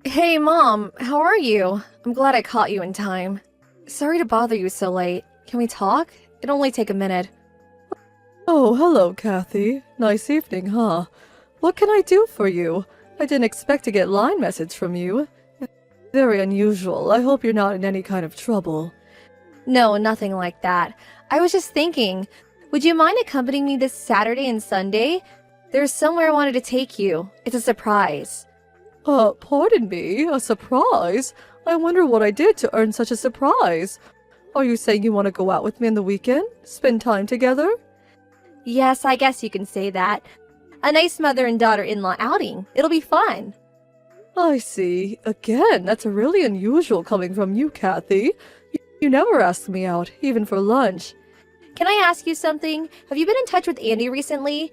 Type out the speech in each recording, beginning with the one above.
Hey, Mom, how are you? I'm glad I caught you in time. Sorry to bother you so late. Can we talk? It'll only take a minute. Oh, hello, Kathy. Nice evening, huh? What can I do for you? I didn't expect to get line message from you. Very unusual. I hope you're not in any kind of trouble. No, nothing like that. I was just thinking, would you mind accompanying me this Saturday and Sunday? There's somewhere I wanted to take you. It's a surprise. Pardon me? A surprise? I wonder what I did to earn such a surprise. Are you saying you want to go out with me on the weekend? Spend time together? Yes, I guess you can say that. A nice mother and daughter-in-law outing. It'll be fun. I see. Again, that's really unusual coming from you, Kathy. You never ask me out, even for lunch. Can I ask you something? Have you been in touch with Andy recently?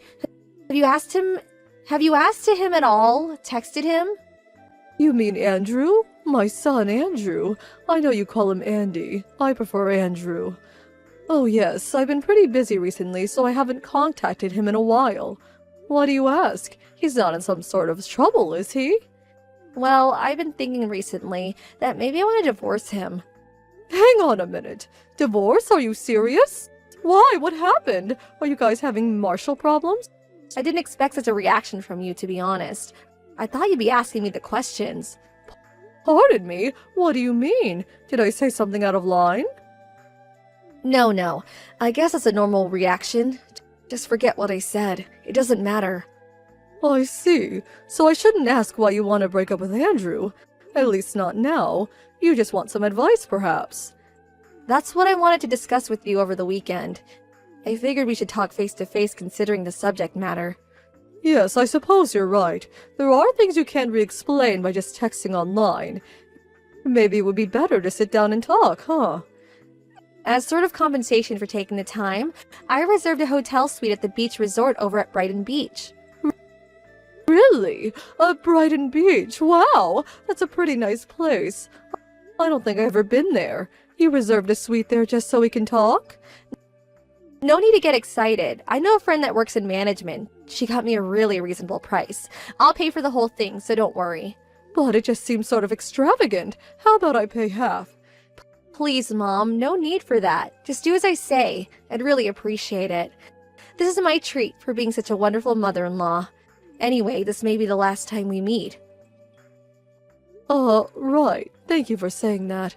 Have you asked him? Have you asked to him at all? Texted him? You mean Andrew? My son, Andrew. I know you call him Andy. I prefer Andrew. Oh yes, I've been pretty busy recently, so I haven't contacted him in a while. Why do you ask? He's not in some sort of trouble, is he? Well, I've been thinking recently that maybe I want to divorce him. Hang on a minute. Divorce? Are you serious? Why? What happened? Are you guys having marital problems? I didn't expect such a reaction from you, to be honest. I thought you'd be asking me the questions. Pardon me? What do you mean? Did I say something out of line? No. I guess it's a normal reaction. Just forget what I said. It doesn't matter. I see. So I shouldn't ask why you want to break up with Andrew. At least not now. You just want some advice, perhaps. That's what I wanted to discuss with you over the weekend. I figured we should talk face to face considering the subject matter. Yes, I suppose you're right. There are things you can't re-explain by just texting online. Maybe it would be better to sit down and talk, huh? As sort of compensation for taking the time, I reserved a hotel suite at the beach resort over at Brighton Beach. Really? Brighton Beach? Wow! That's a pretty nice place. I don't think I've ever been there. You reserved a suite there just so we can talk? No need to get excited. I know a friend that works in management. She got me a really reasonable price. I'll pay for the whole thing, so don't worry. But it just seems sort of extravagant. How about I pay half? Please, Mom, no need for that. Just do as I say. I'd really appreciate it. This is my treat for being such a wonderful mother-in-law. Anyway, this may be the last time we meet. Right. Thank you for saying that.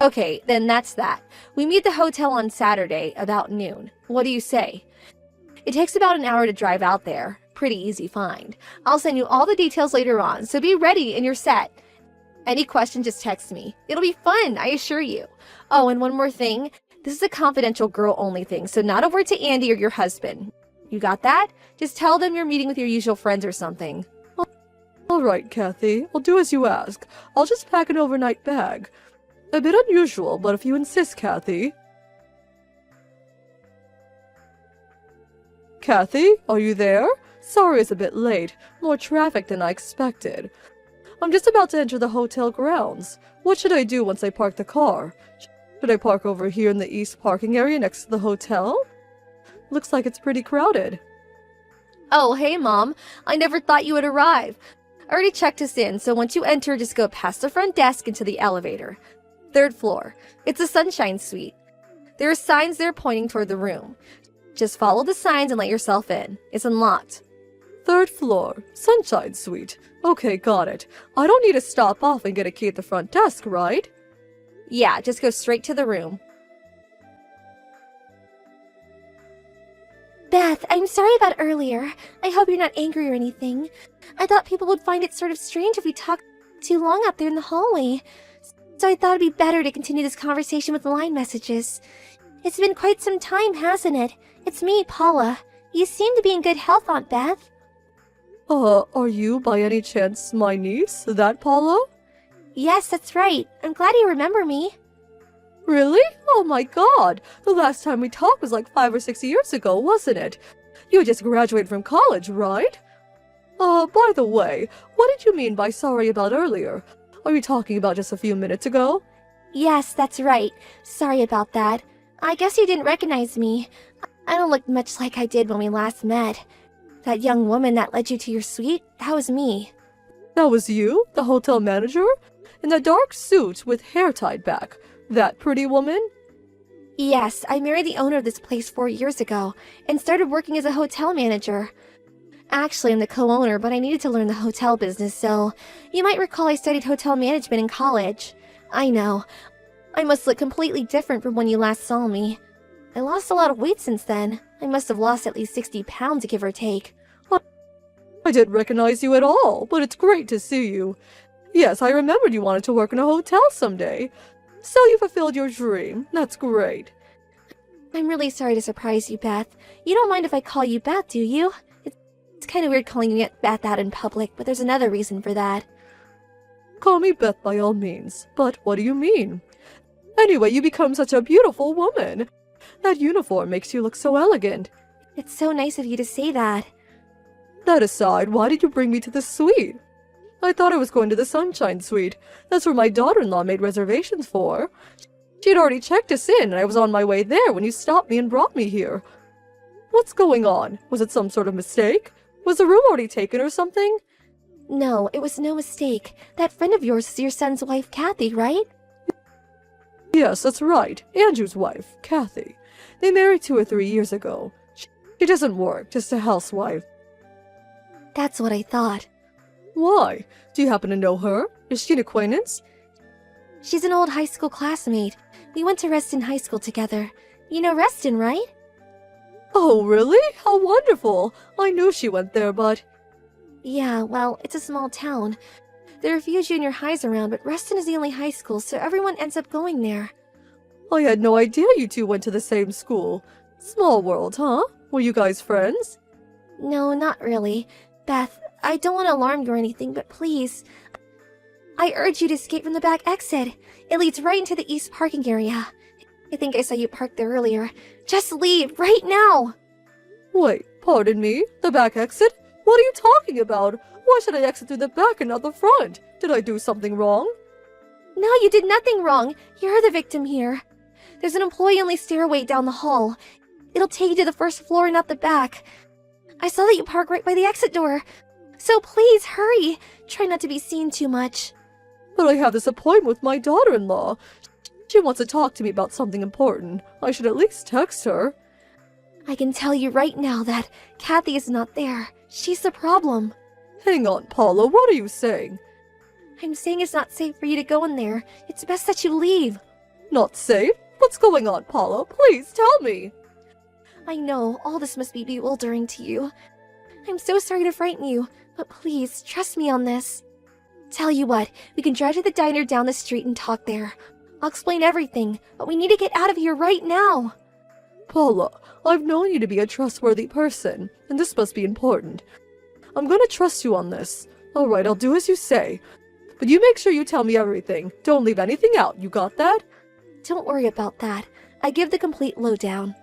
Okay, then that's that. We meet the hotel on Saturday, about noon. What do you say? It takes about an hour to drive out there. Pretty easy find. I'll send you all the details later on, so be ready and you're set. Any question, just text me. It'll be fun, I assure you. Oh, and one more thing. This is a confidential girl-only thing, so not a word to Andy or your husband. You got that? Just tell them you're meeting with your usual friends or something. All right, Kathy. I'll do as you ask. I'll just pack an overnight bag. A bit unusual, but if you insist, Kathy. Kathy, are you there? Sorry it's a bit late. More traffic than I expected. I'm just about to enter the hotel grounds. What should I do once I park the car? Should I park over here in the east parking area next to the hotel? Looks like it's pretty crowded. Oh, hey, Mom. I never thought you would arrive. I already checked us in, so once you enter, just go past the front desk into the elevator. 3rd floor. It's a sunshine suite. There are signs there pointing toward the room. Just follow the signs and let yourself in. It's unlocked. 3rd floor. Sunshine suite. Okay, got it. I don't need to stop off and get a key at the front desk, right? Yeah, just go straight to the room. Beth, I'm sorry about earlier. I hope you're not angry or anything. I thought people would find it sort of strange if we talked too long out there in the hallway. So I thought it'd be better to continue this conversation with line messages. It's been quite some time, hasn't it? It's me, Paula. You seem to be in good health, Aunt Beth. Are you by any chance my niece, that Paula? Yes, that's right. I'm glad you remember me. Really? Oh my god! The last time we talked was like 5 or 6 years ago, wasn't it? You just graduated from college, right? By the way, what did you mean by sorry about earlier? Are you talking about just a few minutes ago? Yes, that's right. Sorry about that. I guess you didn't recognize me. I don't look much like I did when we last met. That young woman that led you to your suite, that was me. That was you, the hotel manager? In that dark suit with hair tied back. That pretty woman? Yes, I married the owner of this place 4 years ago and started working as a hotel manager. Actually, I'm the co-owner, but I needed to learn the hotel business, so you might recall I studied hotel management in college. I know. I must look completely different from when you last saw me. I lost a lot of weight since then. I must have lost at least 60 pounds, give or take. I didn't recognize you at all, but it's great to see you. Yes, I remembered you wanted to work in a hotel someday. So you fulfilled your dream. That's great. I'm really sorry to surprise you, Beth. You don't mind if I call you Beth, do you? It's kind of weird calling you Beth out in public, but there's another reason for that. Call me Beth by all means, but what do you mean? Anyway, you become such a beautiful woman. That uniform makes you look so elegant. It's so nice of you to say that. That aside, why did you bring me to the suite? I thought I was going to the Sunshine Suite. That's where my daughter-in-law made reservations for. She had already checked us in, and I was on my way there when you stopped me and brought me here. What's going on? Was it some sort of mistake? Was the room already taken or something? No, it was no mistake. That friend of yours is your son's wife, Kathy, right? Yes, that's right. Andrew's wife, Kathy. They married 2 or 3 years ago. She doesn't work, just a housewife. That's what I thought. Why? Do you happen to know her? Is she an acquaintance? She's an old high school classmate. We went to Reston High School together. You know Reston, right? Oh, really? How wonderful! I knew she went there, but... Yeah, well, it's a small town. There are a few junior highs around, but Reston is the only high school, so everyone ends up going there. I had no idea you two went to the same school. Small world, huh? Were you guys friends? No, not really. Beth, I don't want to alarm you or anything, but please. I urge you to escape from the back exit. It leads right into the east parking area. I think I saw you parked there earlier. Just leave, right now! Wait, pardon me? The back exit? What are you talking about? Why should I exit through the back and not the front? Did I do something wrong? No, you did nothing wrong. You're the victim here. There's an employee-only stairway down the hall. It'll take you to the first floor and not the back. I saw that you park right by the exit door. So please, hurry. Try not to be seen too much. But I have this appointment with my daughter-in-law. She wants to talk to me about something important. I should at least text her. I can tell you right now that Kathy is not there. She's the problem. Hang on, Paula, what are you saying? I'm saying it's not safe for you to go in there. It's best that you leave. Not safe? What's going on, Paula? Please tell me. I know, all this must be bewildering to you. I'm so sorry to frighten you, but please, trust me on this. Tell you what, we can drive to the diner down the street and talk there. I'll explain everything, but we need to get out of here right now. Paula, I've known you to be a trustworthy person, and this must be important. I'm gonna trust you on this. Alright, I'll do as you say. But you make sure you tell me everything. Don't leave anything out, you got that? Don't worry about that. I give the complete lowdown.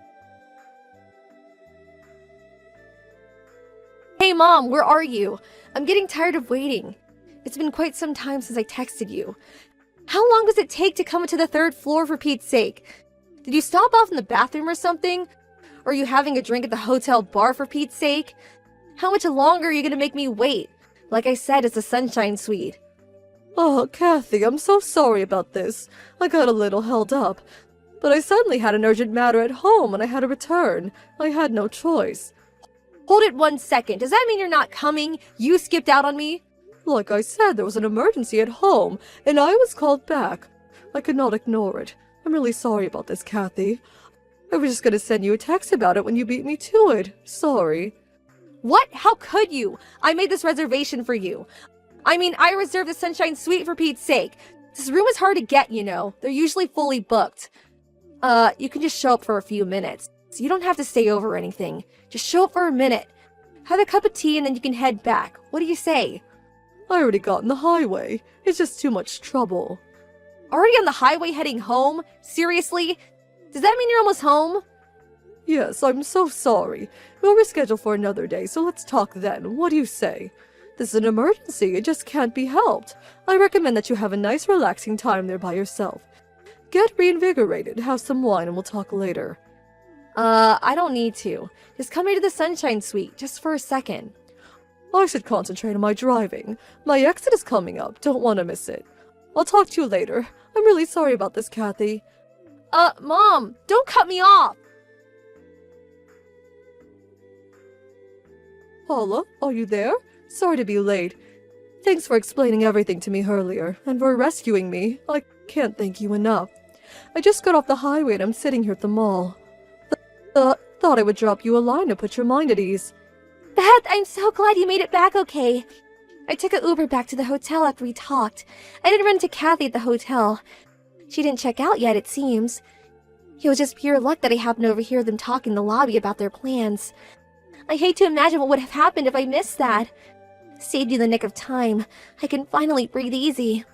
Hey Mom, where are you? I'm getting tired of waiting. It's been quite some time since I texted you. How long does it take to come to the 3rd floor, for Pete's sake? Did you stop off in the bathroom or something? Or are you having a drink at the hotel bar, for Pete's sake? How much longer are you gonna make me wait? Like I said, it's a Sunshine Suite. Oh, Kathy, I'm so sorry about this. I got a little held up. But I suddenly had an urgent matter at home and I had to return. I had no choice. Hold it 1 second. Does that mean you're not coming? You skipped out on me? Like I said, there was an emergency at home, and I was called back. I could not ignore it. I'm really sorry about this, Kathy. I was just gonna send you a text about it when you beat me to it. Sorry. What? How could you? I made this reservation for you. I mean, I reserved the Sunshine Suite for Pete's sake. This room is hard to get, you know. They're usually fully booked. You can just show up for a few minutes. So you don't have to stay over or anything. Just show up for a minute. Have a cup of tea and then you can head back. What do you say? I already got in the highway. It's just too much trouble. Already on the highway heading home? Seriously? Does that mean you're almost home? Yes, I'm so sorry. We'll reschedule for another day, so let's talk then. What do you say? This is an emergency. It just can't be helped. I recommend that you have a nice relaxing time there by yourself. Get reinvigorated, have some wine, and we'll talk later. I don't need to. Just come here to the Sunshine Suite, just for a second. I should concentrate on my driving. My exit is coming up. Don't want to miss it. I'll talk to you later. I'm really sorry about this, Kathy. Mom, don't cut me off! Paula, are you there? Sorry to be late. Thanks for explaining everything to me earlier, and for rescuing me. I can't thank you enough. I just got off the highway and I'm sitting here at the mall. Thought I would drop you a line to put your mind at ease. Beth, I'm so glad you made it back okay. I took an Uber back to the hotel after we talked. I didn't run into Kathy at the hotel. She didn't check out yet, it seems. It was just pure luck that I happened to overhear them talking in the lobby about their plans. I hate to imagine what would have happened if I missed that. Saved you the nick of time. I can finally breathe easy.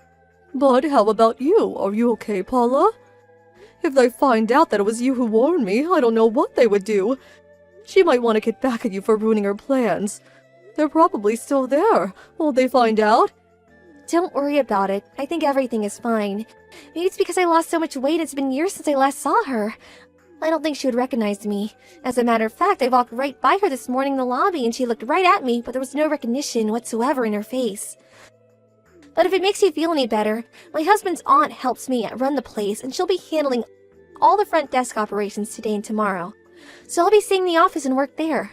But how about you? Are you okay, Paula? If they find out that it was you who warned me, I don't know what they would do. She might want to get back at you for ruining her plans. They're probably still there. Won't they find out? Don't worry about it. I think everything is fine. Maybe it's because I lost so much weight and it's been years since I last saw her. I don't think she would recognize me. As a matter of fact, I walked right by her this morning in the lobby and she looked right at me, but there was no recognition whatsoever in her face. But if it makes you feel any better, my husband's aunt helps me run the place and she'll be handling all the front desk operations today and tomorrow. So I'll be staying in the office and work there.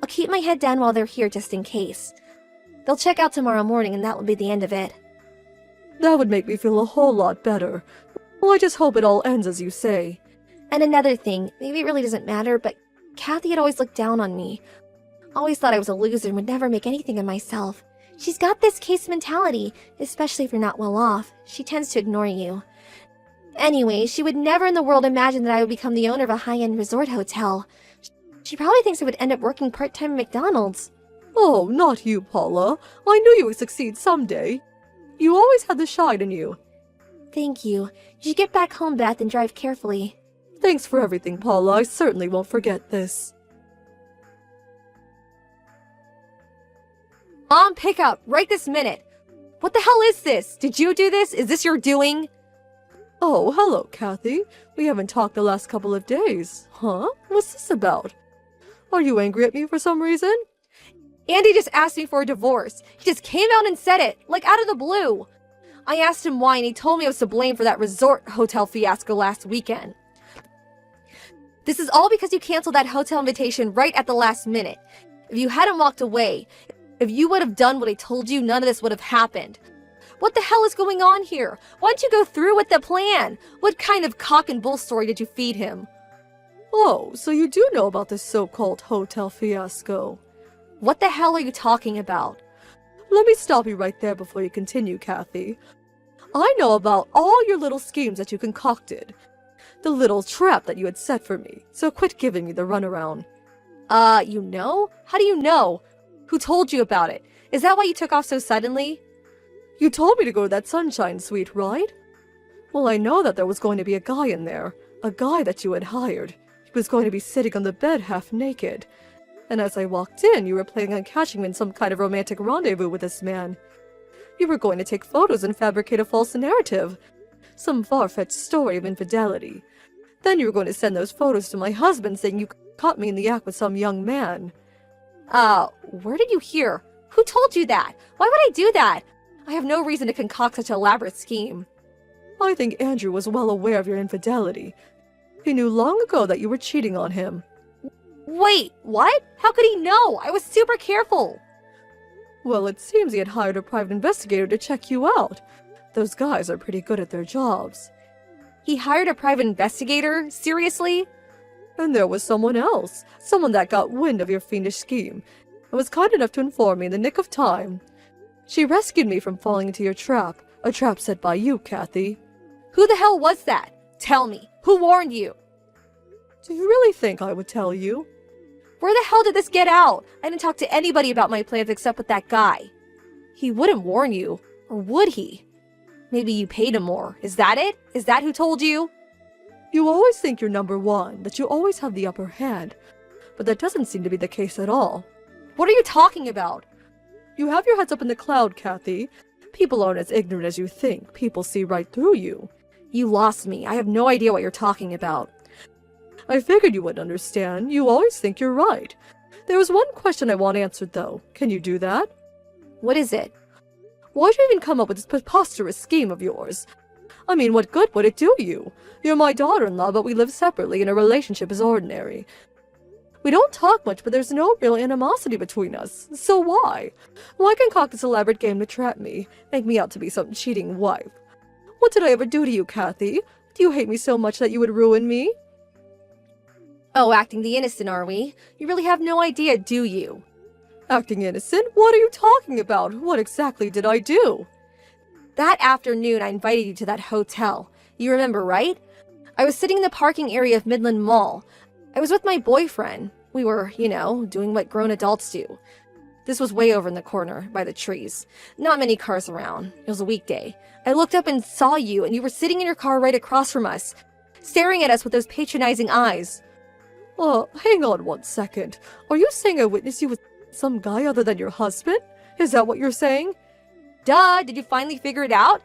I'll keep my head down while they're here just in case. They'll check out tomorrow morning and that will be the end of it. That would make me feel a whole lot better. Well, I just hope it all ends as you say. And another thing, maybe it really doesn't matter, but Kathy had always looked down on me. Always thought I was a loser and would never make anything of myself. She's got this case mentality, especially if you're not well off. She tends to ignore you. Anyway, she would never in the world imagine that I would become the owner of a high-end resort hotel. She probably thinks I would end up working part-time at McDonald's. Oh, not you, Paula. I knew you would succeed someday. You always had the shine in you. Thank you. You should get back home, Beth, and drive carefully. Thanks for everything, Paula. I certainly won't forget this. Mom, pick up, right this minute. What the hell is this? Did you do this? Is this your doing? Oh, hello, Kathy. We haven't talked the last couple of days. Huh? What's this about? Are you angry at me for some reason? Andy just asked me for a divorce. He just came out and said it, like out of the blue. I asked him why and he told me I was to blame for that resort hotel fiasco last weekend. This is all because you canceled that hotel invitation right at the last minute. If you hadn't walked away, if you would have done what I told you, none of this would have happened. What the hell is going on here? Why didn't you go through with the plan? What kind of cock and bull story did you feed him? Oh, so you do know about this so-called hotel fiasco. What the hell are you talking about? Let me stop you right there before you continue, Kathy. I know about all your little schemes that you concocted. The little trap that you had set for me, so quit giving me the runaround. You know? How do you know? Who told you about it? Is that why you took off so suddenly? You told me to go to that Sunshine Suite, right? Well, I know that there was going to be a guy in there. A guy that you had hired. He was going to be sitting on the bed half naked. And as I walked in, you were planning on catching me in some kind of romantic rendezvous with this man. You were going to take photos and fabricate a false narrative. Some far-fetched story of infidelity. Then you were going to send those photos to my husband saying you caught me in the act with some young man. Where did you hear? Who told you that? Why would I do that? I have no reason to concoct such an elaborate scheme. I think Andrew was well aware of your infidelity. He knew long ago that you were cheating on him. Wait, what? How could he know? I was super careful. Well, it seems he had hired a private investigator to check you out. Those guys are pretty good at their jobs. He hired a private investigator? Seriously? And there was someone else. Someone that got wind of your fiendish scheme and was kind enough to inform me in the nick of time. She rescued me from falling into your trap. A trap set by you, Kathy. Who the hell was that? Tell me. Who warned you? Do you really think I would tell you? Where the hell did this get out? I didn't talk to anybody about my plans except with that guy. He wouldn't warn you. Or would he? Maybe you paid him more. Is that it? Is that who told you? You always think you're number one, that you always have the upper hand. But that doesn't seem to be the case at all. What are you talking about? You have your heads up in the cloud, Kathy. People aren't as ignorant as you think. People see right through you. You lost me. I have no idea what you're talking about. I figured you wouldn't understand. You always think you're right. There is one question I want answered, though. Can you do that? What is it? Why'd you even come up with this preposterous scheme of yours? I mean, what good would it do you? You're my daughter-in-law, but we live separately and our relationship is ordinary. We don't talk much, but there's no real animosity between us. So why? Why concoct this elaborate game to trap me, make me out to be some cheating wife? What did I ever do to you, Kathy? Do you hate me so much that you would ruin me? Oh, acting the innocent, are we? You really have no idea, do you? Acting innocent? What are you talking about? What exactly did I do? That afternoon, I invited you to that hotel. You remember, right? I was sitting in the parking area of Midland Mall. I was with my boyfriend. We were, doing what grown adults do. This was way over in the corner, by the trees. Not many cars around. It was a weekday. I looked up and saw you, and you were sitting in your car right across from us, staring at us with those patronizing eyes. Hang on 1 second. Are you saying I witnessed you with some guy other than your husband? Is that what you're saying? Duh, did you finally figure it out?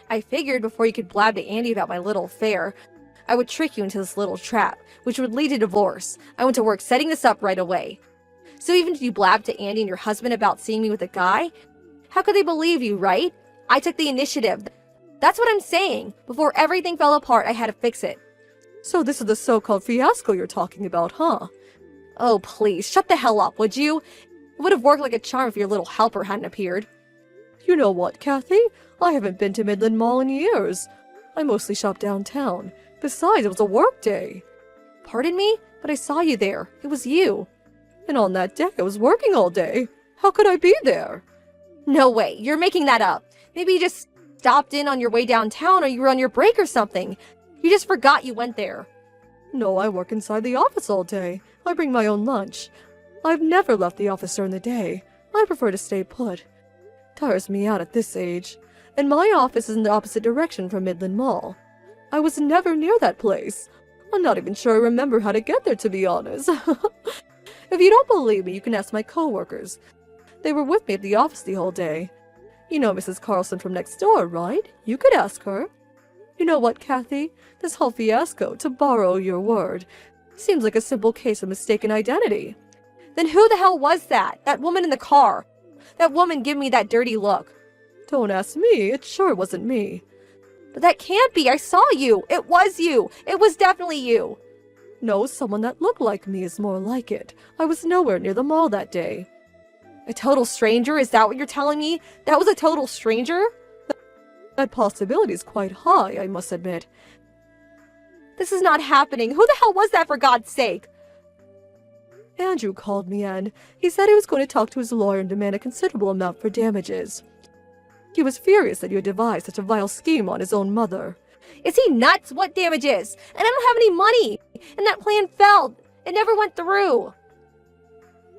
I figured before you could blab to Andy about my little affair, I would trick you into this little trap, which would lead to divorce. I went to work setting this up right away. So even if you blabbed to Andy and your husband about seeing me with a guy, how could they believe you, right? I took the initiative. That's what I'm saying. Before everything fell apart, I had to fix it. So this is the so-called fiasco you're talking about, huh? Oh, please, shut the hell up, would you? It would have worked like a charm if your little helper hadn't appeared. You know what, Kathy? I haven't been to Midland Mall in years. I mostly shop downtown. Besides, it was a work day. Pardon me? But I saw you there. It was you. And on that day, I was working all day. How could I be there? No way, you're making that up. Maybe you just stopped in on your way downtown or you were on your break or something. You just forgot you went there. No, I work inside the office all day. I bring my own lunch. I've never left the office during the day. I prefer to stay put. Tires me out at this age. And my office is in the opposite direction from Midland Mall. I was never near that place. I'm not even sure I remember how to get there, to be honest. If you don't believe me, you can ask my coworkers. They were with me at the office the whole day. You know Mrs. Carlson from next door, right? You could ask her. You know what, Kathy? This whole fiasco, to borrow your word, seems like a simple case of mistaken identity. Then who the hell was that? That woman in the car? That woman gave me that dirty look. Don't ask me. It sure wasn't me. But that can't be. I saw you. It was you. It was definitely you. No, someone that looked like me is more like it. I was nowhere near the mall that day. A total stranger? Is that what you're telling me? That was a total stranger? That possibility is quite high, I must admit. This is not happening. Who the hell was that, for God's sake? Andrew called me in. He said he was going to talk to his lawyer and demand a considerable amount for damages. He was furious that you had devised such a vile scheme on his own mother. Is he nuts? What damages? And I don't have any money. And that plan failed. It never went through.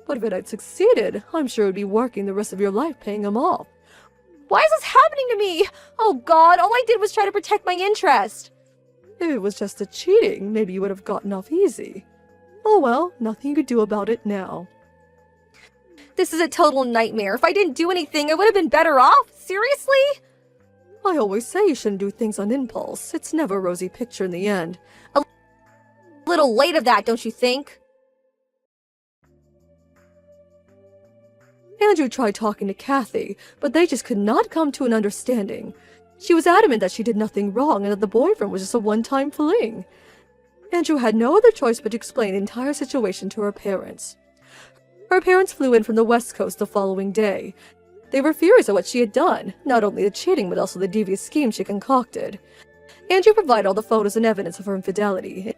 But if it had succeeded, I'm sure it would be working the rest of your life paying him off. Why is this happening to me? Oh God, all I did was try to protect my interest. If it was just a cheating, maybe you would have gotten off easy. Oh well, nothing you could do about it now. This is a total nightmare. If I didn't do anything, I would have been better off. Seriously? I always say you shouldn't do things on impulse. It's never a rosy picture in the end. A little late of that, don't you think? Andrew tried talking to Kathy, but they just could not come to an understanding. She was adamant that she did nothing wrong and that the boyfriend was just a one-time fling. Andrew had no other choice but to explain the entire situation to her parents. Her parents flew in from the West Coast the following day. They were furious at what she had done, not only the cheating but also the devious scheme she concocted. Andrew provided all the photos and evidence of her infidelity,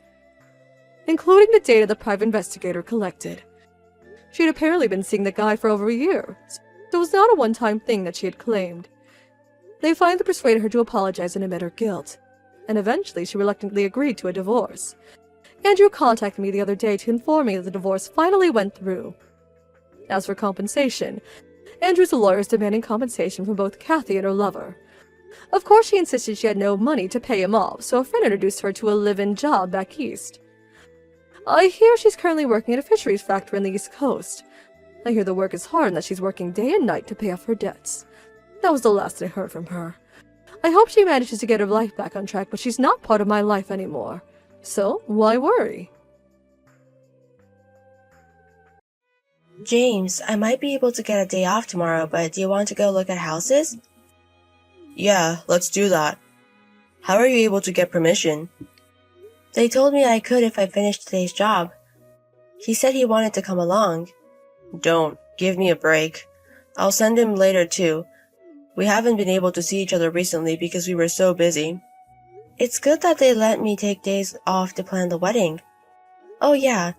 including the data the private investigator collected. She had apparently been seeing the guy for over a year, so it was not a one-time thing that she had claimed. They finally persuaded her to apologize and admit her guilt, and eventually she reluctantly agreed to a divorce. Andrew contacted me the other day to inform me that the divorce finally went through. As for compensation, Andrew's lawyer is demanding compensation from both Kathy and her lover. Of course, she insisted she had no money to pay him off, so a friend introduced her to a live-in job back east. I hear she's currently working at a fisheries factory on the East Coast. I hear the work is hard and that she's working day and night to pay off her debts. That was the last I heard from her. I hope she manages to get her life back on track, but she's not part of my life anymore. So, why worry? James, I might be able to get a day off tomorrow, but do you want to go look at houses? Yeah, let's do that. How are you able to get permission? They told me I could if I finished today's job. He said he wanted to come along. Don't. Give me a break. I'll send him later too. We haven't been able to see each other recently because we were so busy. It's good that they let me take days off to plan the wedding. Oh yeah,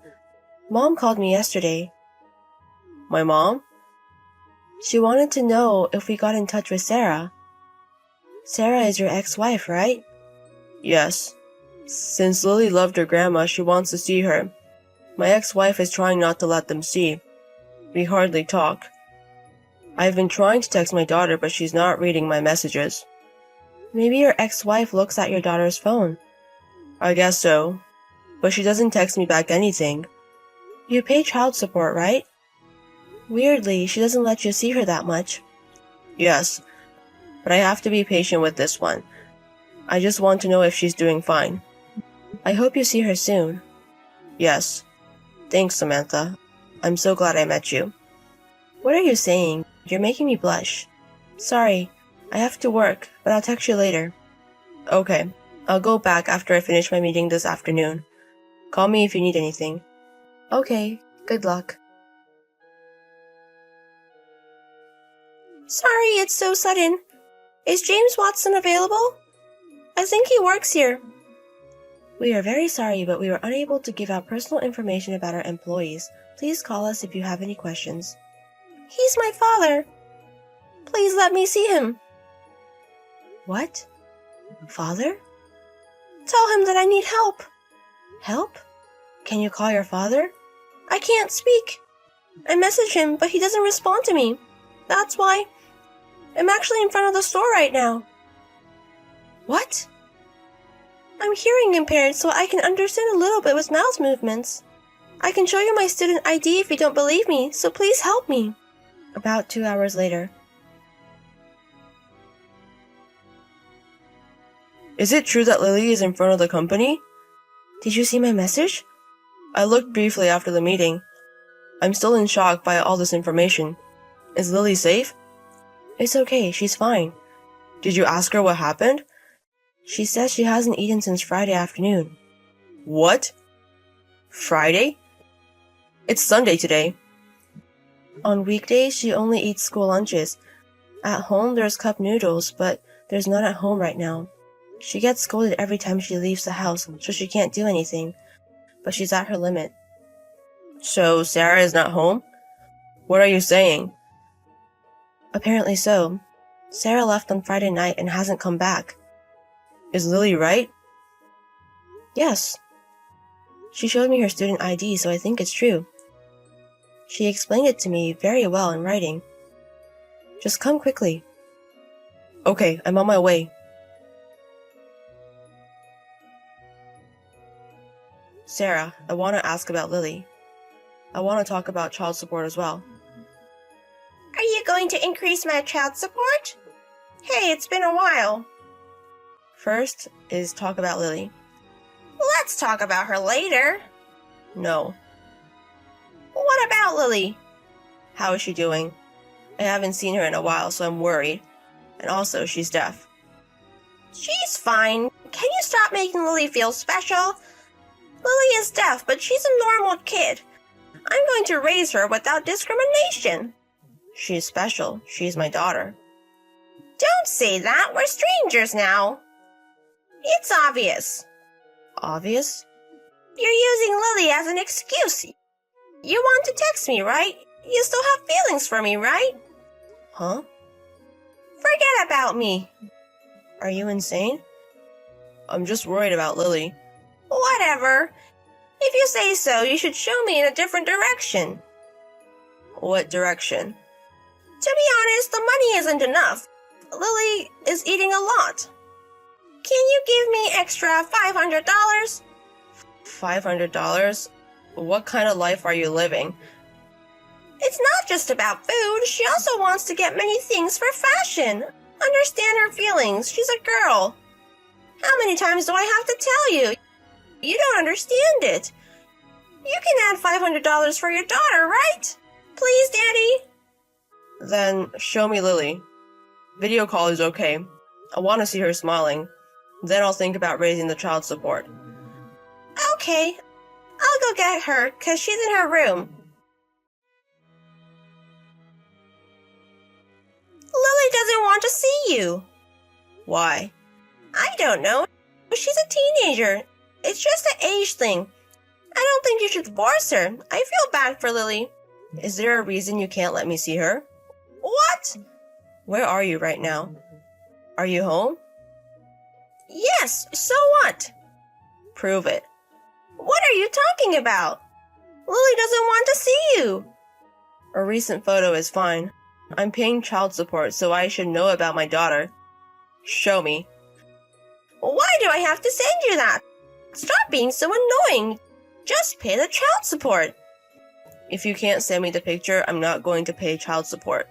Mom called me yesterday. My mom? She wanted to know if we got in touch with Sarah. Sarah is your ex-wife, right? Yes. Since Lily loved her grandma, she wants to see her. My ex-wife is trying not to let them see. We hardly talk. I've been trying to text my daughter, but she's not reading my messages. Maybe your ex-wife looks at your daughter's phone. I guess so. But she doesn't text me back anything. You pay child support, right? Weirdly, she doesn't let you see her that much. Yes, but I have to be patient with this one. I just want to know if she's doing fine. I hope you see her soon. Yes. Thanks, Samantha. I'm so glad I met you. What are you saying? You're making me blush. Sorry, I have to work, but I'll text you later. Okay, I'll go back after I finish my meeting this afternoon. Call me if you need anything. Okay, good luck. Sorry, it's so sudden. Is James Watson available? I think he works here. We are very sorry, but we were unable to give out personal information about our employees. Please call us if you have any questions. He's my father. Please let me see him. What? Father? Tell him that I need help. Help? Can you call your father? I can't speak. I message him, but he doesn't respond to me. That's why. I'm actually in front of the store right now. What? I'm hearing impaired, so I can understand a little bit with mouth movements. I can show you my student ID if you don't believe me, so please help me. About 2 hours later. Is it true that Lily is in front of the company? Did you see my message? I looked briefly after the meeting. I'm still in shock by all this information. Is Lily safe? It's okay, she's fine. Did you ask her what happened? She says she hasn't eaten since Friday afternoon. What? Friday? It's Sunday today. On weekdays, she only eats school lunches. At home, there's cup noodles, but there's none at home right now. She gets scolded every time she leaves the house, so she can't do anything. But she's at her limit. So, Sarah is not home? What are you saying? Apparently so. Sarah left on Friday night and hasn't come back. Is Lily right? Yes. She showed me her student ID, so I think it's true. She explained it to me very well in writing. Just come quickly. Okay, I'm on my way. Sarah, I want to ask about Lily. I want to talk about child support as well. Are you going to increase my child support? Hey, it's been a while. First is talk about Lily. Let's talk about her later. No. What about Lily? How is she doing? I haven't seen her in a while, so I'm worried. And also, she's deaf. She's fine. Can you stop making Lily feel special? Lily is deaf, but she's a normal kid. I'm going to raise her without discrimination. She's special. She's my daughter. Don't say that. We're strangers now. It's obvious. Obvious? You're using Lily as an excuse. You want to text me, right? You still have feelings for me, right? Huh? Forget about me. Are you insane? I'm just worried about Lily. Whatever. If you say so, you should show me in a different direction. What direction? To be honest, the money isn't enough. Lily is eating a lot. Can you give me extra $500? $500? What kind of life are you living? It's not just about food. She also wants to get many things for fashion. Understand her feelings. She's a girl. How many times do I have to tell you? You don't understand it. You can add $500 for your daughter, right? Please, Daddy. Then show me Lily. Video call is okay. I want to see her smiling. Then I'll think about raising the child support. Okay. I'll go get her, 'cause she's in her room. Lily doesn't want to see you. Why? I don't know. She's a teenager. It's just an age thing. I don't think you should force her. I feel bad for Lily. Is there a reason you can't let me see her? What? Where are you right now? Are you home? Yes, so what? Prove it. What are you talking about? Lily doesn't want to see you. A recent photo is fine. I'm paying child support, so I should know about my daughter. Show me. Why do I have to send you that? Stop being so annoying. Just pay the child support. If you can't send me the picture, I'm not going to pay child support.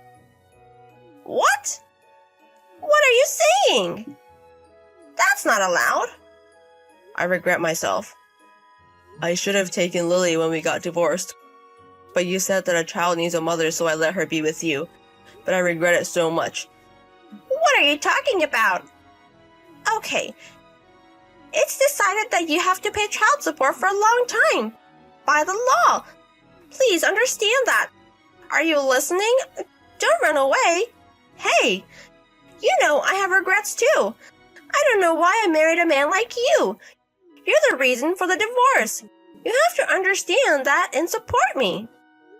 What? What are you saying? That's not allowed. I regret myself. I should have taken Lily when we got divorced. But you said that a child needs a mother, so I let her be with you. But I regret it so much. What are you talking about? Okay. It's decided that you have to pay child support for a long time. By the law. Please understand that. Are you listening? Don't run away. Hey, you know I have regrets too. I don't know why I married a man like you. You're the reason for the divorce. You have to understand that and support me.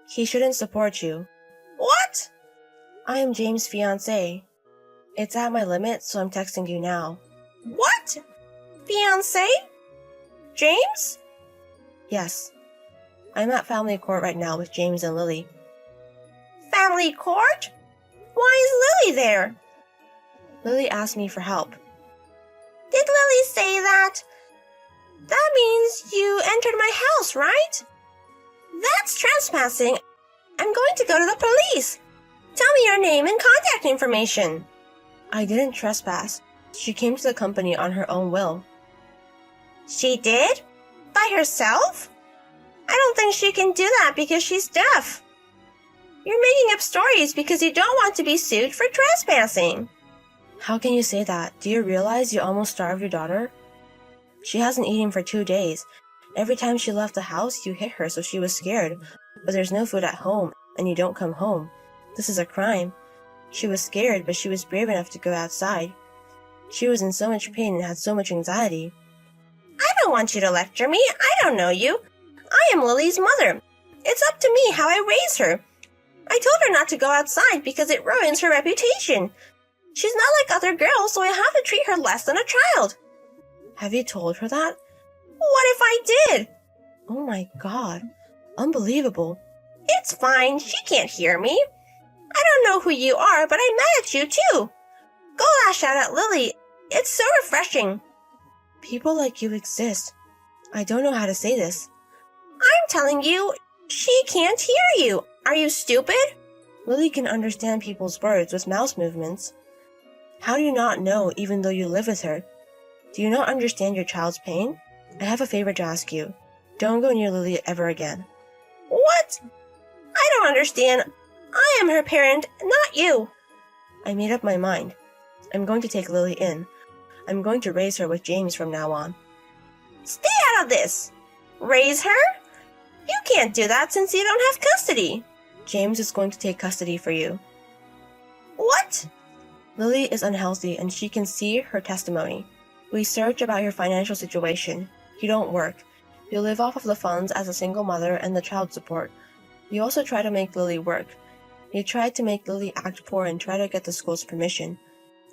He shouldn't support you. What? I am James' fiancé. It's at my limit, so I'm texting you now. What? Fiancé? James? Yes. I'm at family court right now with James and Lily. Family court? Why is Lily there? Lily asked me for help. Did Lily say that? That means you entered my house, right? That's trespassing. I'm going to go to the police. Tell me your name and contact information. I didn't trespass. She came to the company on her own will. She did? By herself? I don't think she can do that because she's deaf. You're making up stories because you don't want to be sued for trespassing. How can you say that? Do you realize you almost starved your daughter? She hasn't eaten for 2 days. Every time she left the house, you hit her so she was scared. But there's no food at home, and you don't come home. This is a crime. She was scared, but she was brave enough to go outside. She was in so much pain and had so much anxiety. I don't want you to lecture me. I don't know you. I am Lily's mother. It's up to me how I raise her. I told her not to go outside because it ruins her reputation. She's not like other girls, so I have to treat her less than a child. Have you told her that? What if I did? Oh my god. Unbelievable. It's fine. She can't hear me. I don't know who you are, but I'm mad at you too. Go lash out at Lily. It's so refreshing. People like you exist. I don't know how to say this. I'm telling you, she can't hear you. Are you stupid? Lily can understand people's words with mouth movements. How do you not know even though you live with her? Do you not understand your child's pain? I have a favor to ask you. Don't go near Lily ever again. What? I don't understand. I am her parent, not you. I made up my mind. I'm going to take Lily in. I'm going to raise her with James from now on. Stay out of this. Raise her? You can't do that since you don't have custody. James is going to take custody for you. What? Lily is unhealthy and she can see her testimony. We search about your financial situation. You don't work. You live off of the funds as a single mother and the child support. You also try to make Lily work. You tried to make Lily act poor and try to get the school's permission.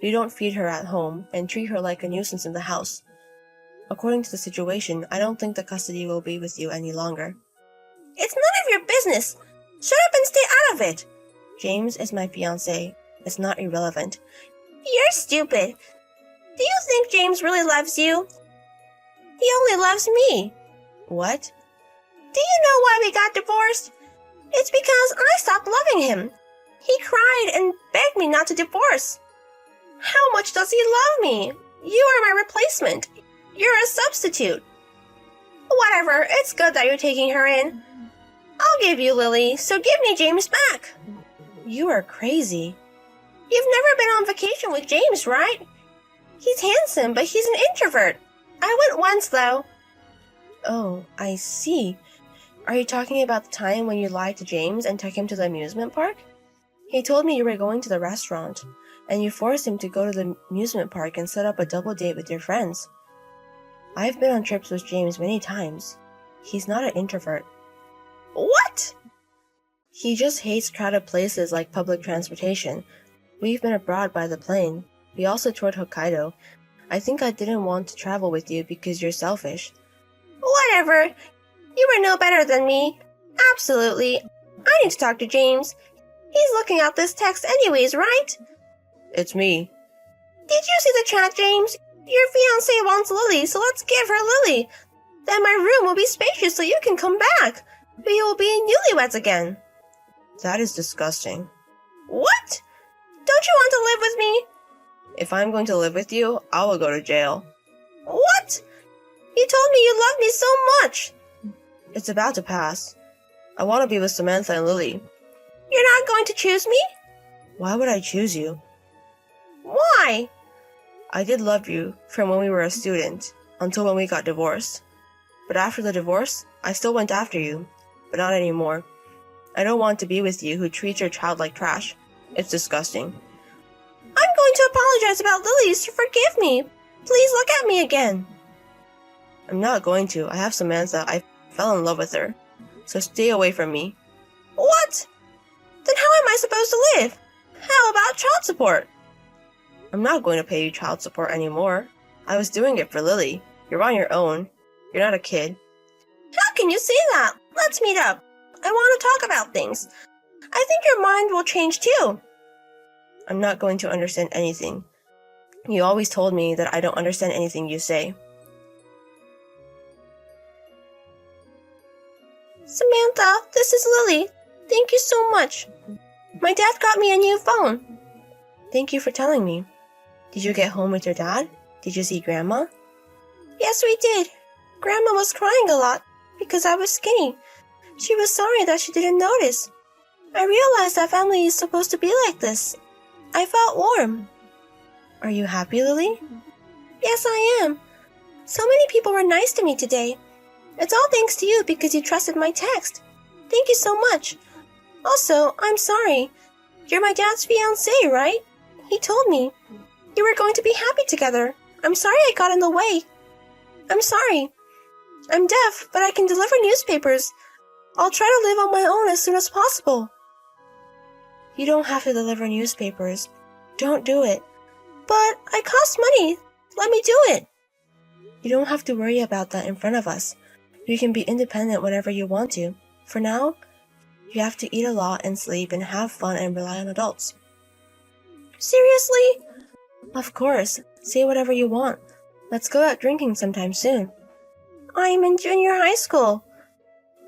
You don't feed her at home and treat her like a nuisance in the house. According to the situation, I don't think the custody will be with you any longer. It's none of your business. Shut up and stay out of it. James is my fiancé. It's not irrelevant. You're stupid. Do you think James really loves you? He only loves me. What? Do you know why we got divorced? It's because I stopped loving him. He cried and begged me not to divorce. How much does he love me? You are my replacement. You're a substitute. Whatever, it's good that you're taking her in. I'll give you Lily, so give me James back. You are crazy. You've never been on vacation with James, right? He's handsome, but he's an introvert. I went once, though. Oh, I see. Are you talking about the time when you lied to James and took him to the amusement park? He told me you were going to the restaurant, and you forced him to go to the amusement park and set up a double date with your friends. I've been on trips with James many times. He's not an introvert. What? He just hates crowded places like public transportation. We've been abroad by the plane. We also toured Hokkaido. I think I didn't want to travel with you because you're selfish. Whatever. You were no better than me. Absolutely. I need to talk to James. He's looking at this text anyways, right? It's me. Did you see the chat, James? Your fiancé wants Lily, so let's give her Lily. Then my room will be spacious so you can come back. We will be newlyweds again. That is disgusting. What? Don't you want to live with me? If I'm going to live with you, I will go to jail. What? You told me you loved me so much. It's about to pass. I want to be with Samantha and Lily. You're not going to choose me? Why would I choose you? Why? I did love you from when we were a student until when we got divorced. But after the divorce, I still went after you, but not anymore. I don't want to be with you who treats your child like trash. It's disgusting. I'm going to apologize about Lily, so forgive me. Please look at me again. I'm not going to. I have Samantha. I fell in love with her. So stay away from me. What? Then how am I supposed to live? How about child support? I'm not going to pay you child support anymore. I was doing it for Lily. You're on your own. You're not a kid. How can you say that? Let's meet up. I want to talk about things. I think your mind will change too. I'm not going to understand anything. You always told me that I don't understand anything you say. Samantha, this is Lily. Thank you so much. My dad got me a new phone. Thank you for telling me. Did you get home with your dad? Did you see Grandma? Yes, we did. Grandma was crying a lot because I was skinny. She was sorry that she didn't notice. I realized that family is supposed to be like this. I felt warm. Are you happy, Lily? Yes, I am. So many people were nice to me today. It's all thanks to you because you trusted my text. Thank you so much. Also, I'm sorry. You're my dad's fiancé, right? He told me. You were going to be happy together. I'm sorry I got in the way. I'm sorry. I'm deaf, but I can deliver newspapers. I'll try to live on my own as soon as possible. You don't have to deliver newspapers. Don't do it. But I cost money. Let me do it. You don't have to worry about that in front of us. You can be independent whenever you want to. For now, you have to eat a lot and sleep and have fun and rely on adults. Seriously? Of course. Say whatever you want. Let's go out drinking sometime soon. I'm in junior high school.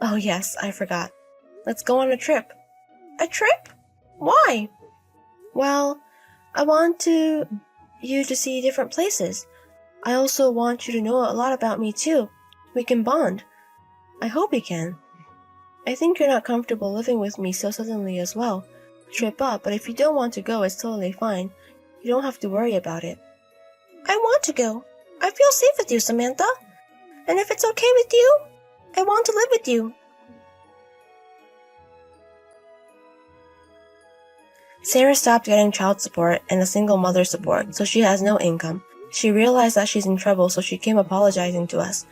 Oh yes, I forgot. Let's go on a trip. A trip? Why? Well, I want you to see different places. I also want you to know a lot about me too. We can bond. I hope we can. I think you're not comfortable living with me so suddenly as well. Trip up, but if you don't want to go, it's totally fine. You don't have to worry about it. I want to go. I feel safe with you, Samantha. And if it's okay with you, I want to live with you. Sarah stopped getting child support and a single mother support, so she has no income. She realized that she's in trouble, so she came apologizing to us.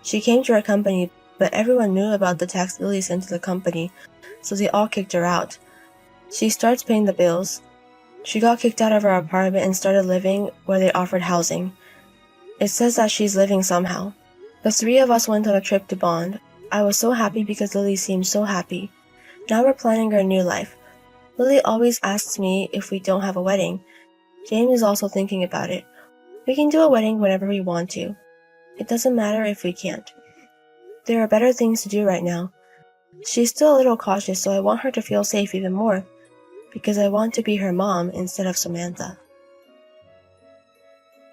She came to our company, but everyone knew about the text Lily sent to the company, so they all kicked her out. She starts paying the bills. She got kicked out of her apartment and started living where they offered housing. It says that she's living somehow. The three of us went on a trip to bond. I was so happy because Lily seemed so happy. Now we're planning our new life. Lily always asks me if we don't have a wedding. James is also thinking about it. We can do a wedding whenever we want to. It doesn't matter if we can't. There are better things to do right now. She's still a little cautious, so I want her to feel safe even more, because I want to be her mom instead of Samantha.